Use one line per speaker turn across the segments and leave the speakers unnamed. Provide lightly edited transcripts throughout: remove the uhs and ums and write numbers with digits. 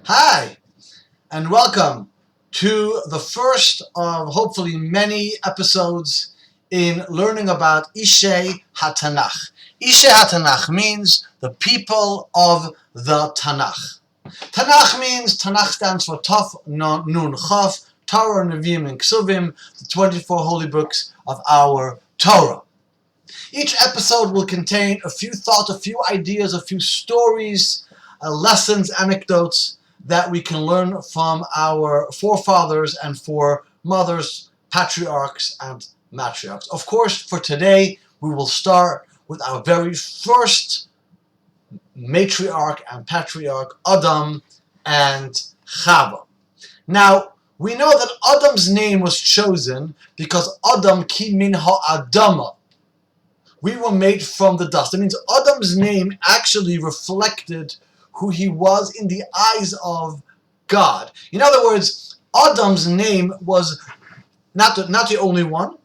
Hi, and welcome to the first of hopefully many episodes in learning about Ishei Hatanach. Ishei Hatanach means the people of the Tanakh. Tanakh means, Tanakh stands for Taf Nun Chaf, Torah, Nevi'im, and Ksuvim, the 24 holy books of our Torah. Each episode will contain a few thoughts, a few ideas, a few stories, lessons, anecdotes that we can learn from our forefathers and foremothers, patriarchs and matriarchs. Of course, for today, we will start with our very first matriarch and patriarch, Adam and Chava. Now, we know that Adam's name was chosen because Adam ki min ha'adama. We were made from the dust. It means Adam's name actually reflected who he was in the eyes of God. In other words, Adam's name was not the only one,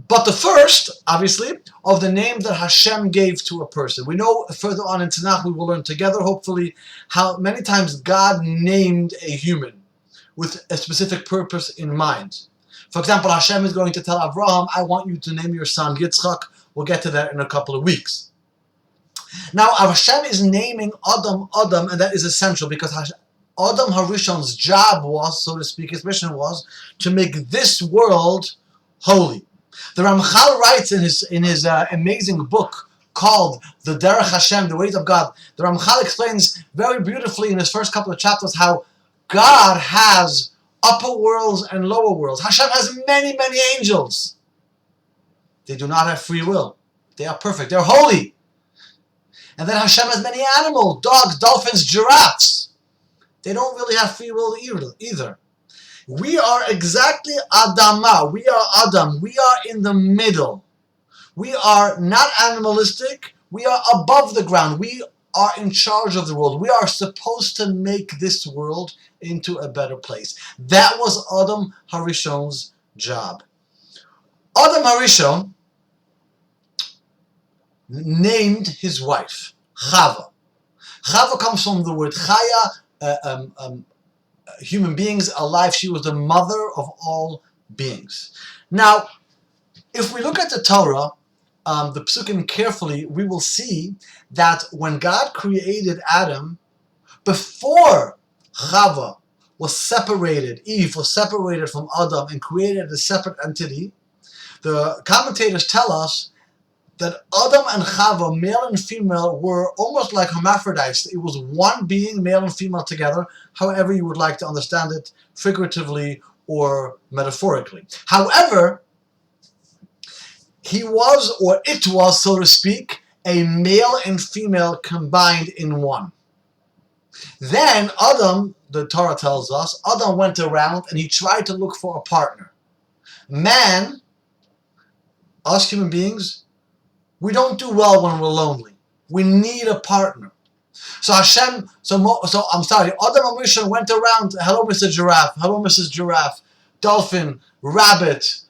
but the first, obviously, of the name that Hashem gave to a person. We know further on in Tanakh, we will learn together, hopefully, how many times God named a human with a specific purpose in mind. For example, Hashem is going to tell Abraham, I want you to name your son Yitzchak. We'll get to that in a couple of weeks. Now, Hashem is naming Adam, and that is essential because Adam Harishon's job was, so to speak, his mission was to make this world holy. The Ramchal writes in his amazing book called The Derech Hashem, The Ways of God. The Ramchal explains very beautifully in his first couple of chapters how God has upper worlds and lower worlds. Hashem has many, many angels. They do not have free will. They are perfect. They're holy. And then Hashem has many animals, dogs, dolphins, giraffes. They don't really have free will either. We are exactly Adama. We are Adam. We are in the middle. We are not animalistic. We are above the ground. We are in charge of the world. We are supposed to make this world into a better place. That was Adam Harishon's job. Adam Harishon named his wife Chava. Chava comes from the word chaya, human beings alive. She was the mother of all beings. Now, if we look at the Torah, the Psukim carefully, we will see that when God created Adam, before Chava was separated, Eve was separated from Adam and created a separate entity, the commentators tell us that Adam and Chava, male and female, were almost like hermaphrodites. It was one being, male and female together, however you would like to understand it, figuratively or metaphorically. However, he was, or it was, so to speak, a male and female combined in one. Then Adam, the Torah tells us, Adam went around and he tried to look for a partner. Man, us human beings, we don't do well when we're lonely. We need a partner. So Hashem, Adam Harishon went around, hello Mr. Giraffe, hello Mrs. Giraffe, dolphin, rabbit,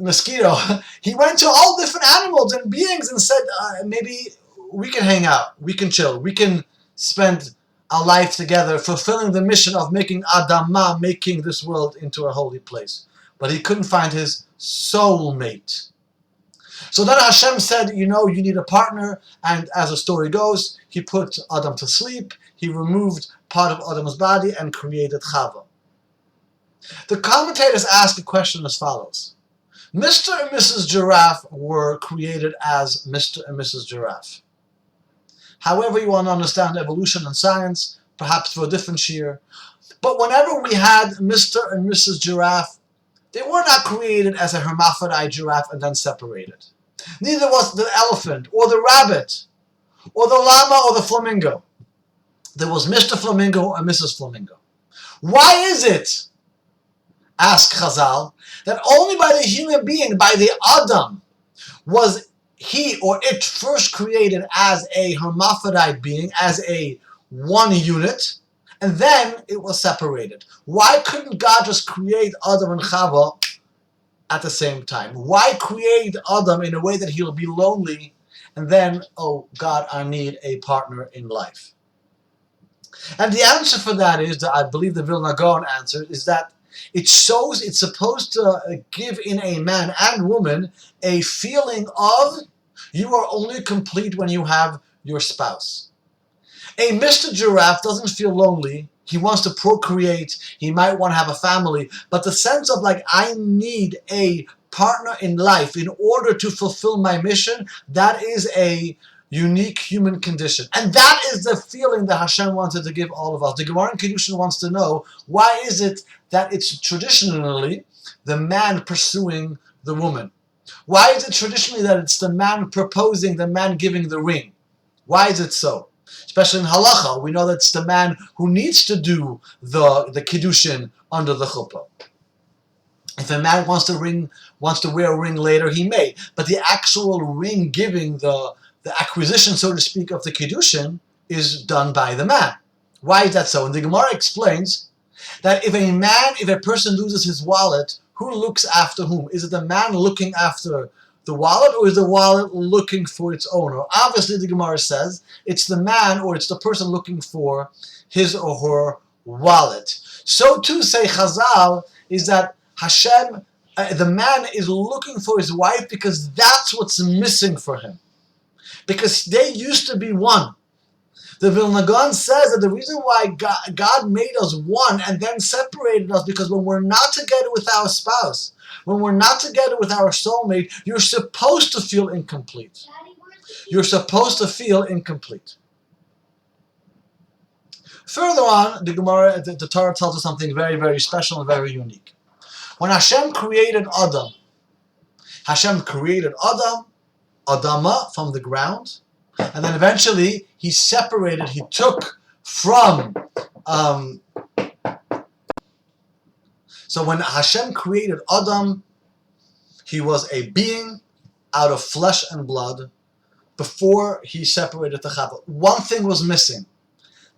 mosquito. He went to all different animals and beings and said, maybe we can hang out, we can chill, we can spend our life together, fulfilling the mission of making Adama, making this world into a holy place. But he couldn't find his soulmate. So then Hashem said, you need a partner, and as the story goes, he put Adam to sleep, he removed part of Adam's body and created Chava. The commentators ask a question as follows. Mr. and Mrs. Giraffe were created as Mr. and Mrs. Giraffe. However you want to understand evolution and science, perhaps for a different shiur, but whenever we had Mr. and Mrs. Giraffe, they were not created as a hermaphrodite giraffe and then separated. Neither was the elephant, or the rabbit, or the llama, or the flamingo. There was Mr. Flamingo and Mrs. Flamingo. Why is it, ask Chazal, that only by the human being, by the Adam, was he or it first created as a hermaphrodite being, as a one unit, and then it was separated? Why couldn't God just create Adam and Chava at the same time? Why create Adam in a way that he'll be lonely and then, oh God, I need a partner in life? And the answer for that is, that I believe the Vilna Gaon answer, is that it shows it's supposed to give in a man and woman a feeling of you are only complete when you have your spouse. A Mr. Giraffe doesn't feel lonely. He wants to procreate. He might want to have a family. But the sense of like, I need a partner in life in order to fulfill my mission, that is a unique human condition. And that is the feeling that Hashem wanted to give all of us. The Gemara in Kiddushin wants to know, why is it that it's traditionally the man pursuing the woman? Why is it traditionally that it's the man proposing, the man giving the ring? Why is it so? Especially in halacha, we know that it's the man who needs to do the kiddushin under the chuppah. If a man wants to wear a ring later, he may. But the actual ring giving, the acquisition, so to speak, of the kiddushin is done by the man. Why is that so? And the Gemara explains that if a person loses his wallet, who looks after whom? Is it the man looking after the wallet, or is the wallet looking for its owner? Obviously, the Gemara says it's the man, or it's the person looking for his or her wallet. So too, say Chazal, is that Hashem, the man is looking for his wife because that's what's missing for him. Because they used to be one. The Vilna Gaon says that the reason why God made us one and then separated us, because when we're not together with our spouse, when we're not together with our soulmate, you're supposed to feel incomplete. You're supposed to feel incomplete. Further on, the Gemara, the Torah tells us something very, very special and very unique. When Hashem created Adam, Adama, from the ground, and then eventually he took from... So when Hashem created Adam, he was a being out of flesh and blood before he separated the Chava. One thing was missing,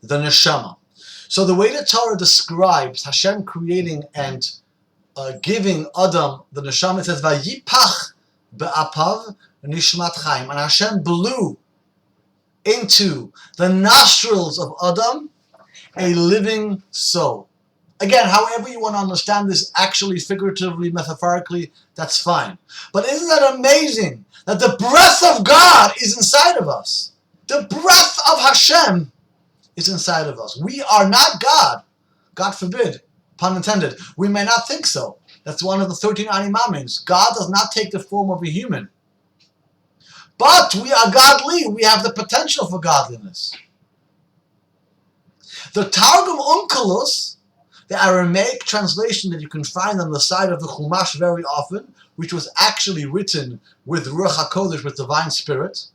the neshama. So the way the Torah describes Hashem creating and giving Adam the neshama, it says, Vayipach be'apav nishmat chaim. And Hashem blew into the nostrils of Adam a living soul. Again, however you want to understand this, actually, figuratively, metaphorically, that's fine. But isn't that amazing that the breath of God is inside of us? The breath of Hashem is inside of us. We are not God. God forbid, pun intended. We may not think so. That's one of the 13 animamins. God does not take the form of a human. But we are godly. We have the potential for godliness. The Targum Onkelos, the Aramaic translation that you can find on the side of the Chumash very often, which was actually written with Ruach HaKodesh, with Divine Spirit,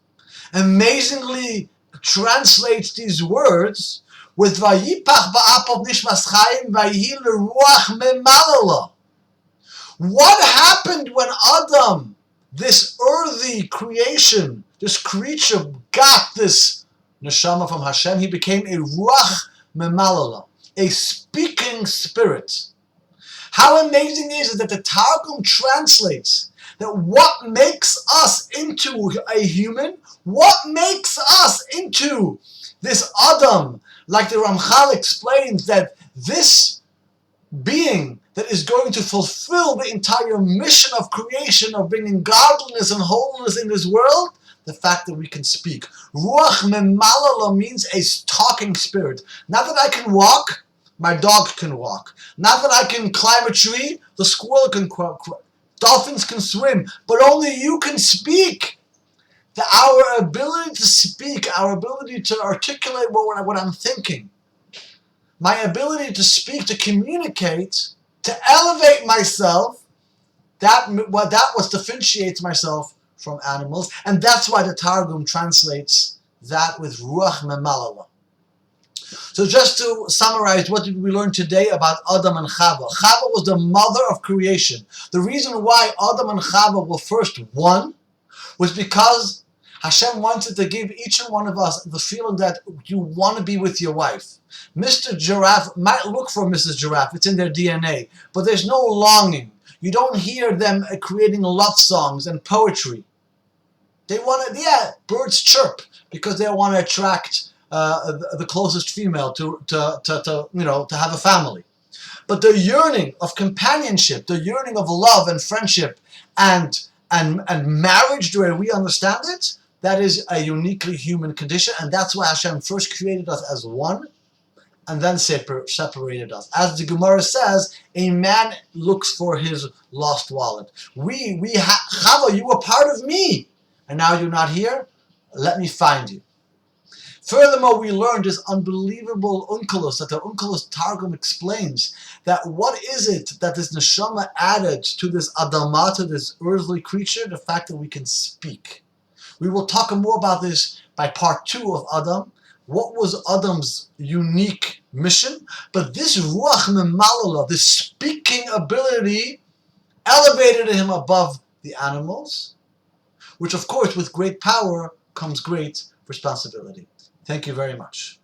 amazingly translates these words with Vayipach ba'apav nishmas chaim vayihi l'ruach memalala. What happened when Adam, this earthy creation, this creature, got this neshama from Hashem? He became a ruach memalala, a speaking spirit. How amazing is it that the Targum translates that what makes us into a human, what makes us into this Adam, like the Ramchal explains, that this being that is going to fulfill the entire mission of creation, of bringing godliness and holiness in this world, the fact that we can speak. Ruach memalala means a talking spirit. Not that I can walk, my dog can walk. Not that I can climb a tree, the squirrel can dolphins can swim, but only you can speak. Our ability to speak, our ability to articulate what I'm thinking, my ability to speak, to communicate, to elevate myself, that what differentiates myself from animals, and that's why the Targum translates that with Ruach Memalala. So just to summarize, what did we learn today about Adam and Chava? Chava was the mother of creation. The reason why Adam and Chava were first one was because Hashem wanted to give each and one of us the feeling that you want to be with your wife. Mr. Giraffe might look for Mrs. Giraffe, it's in their DNA, but there's no longing. You don't hear them creating love songs and poetry. They want to, birds chirp because they want to attract the closest female to have a family. But the yearning of companionship, the yearning of love and friendship and marriage, the way we understand it, that is a uniquely human condition, and that's why Hashem first created us as one and then separated us. As the Gemara says, a man looks for his lost wallet. Chava, you were part of me, and now you're not here. Let me find you. Furthermore, we learned this unbelievable Onkelos, that the Onkelos Targum explains that what is it that this neshama added to this Adamah, to this earthly creature? The fact that we can speak. We will talk more about this by part 2 of Adam. What was Adam's unique mission? But this Ruach Memalala, this speaking ability, elevated him above the animals, which of course with great power comes great responsibility. Thank you very much.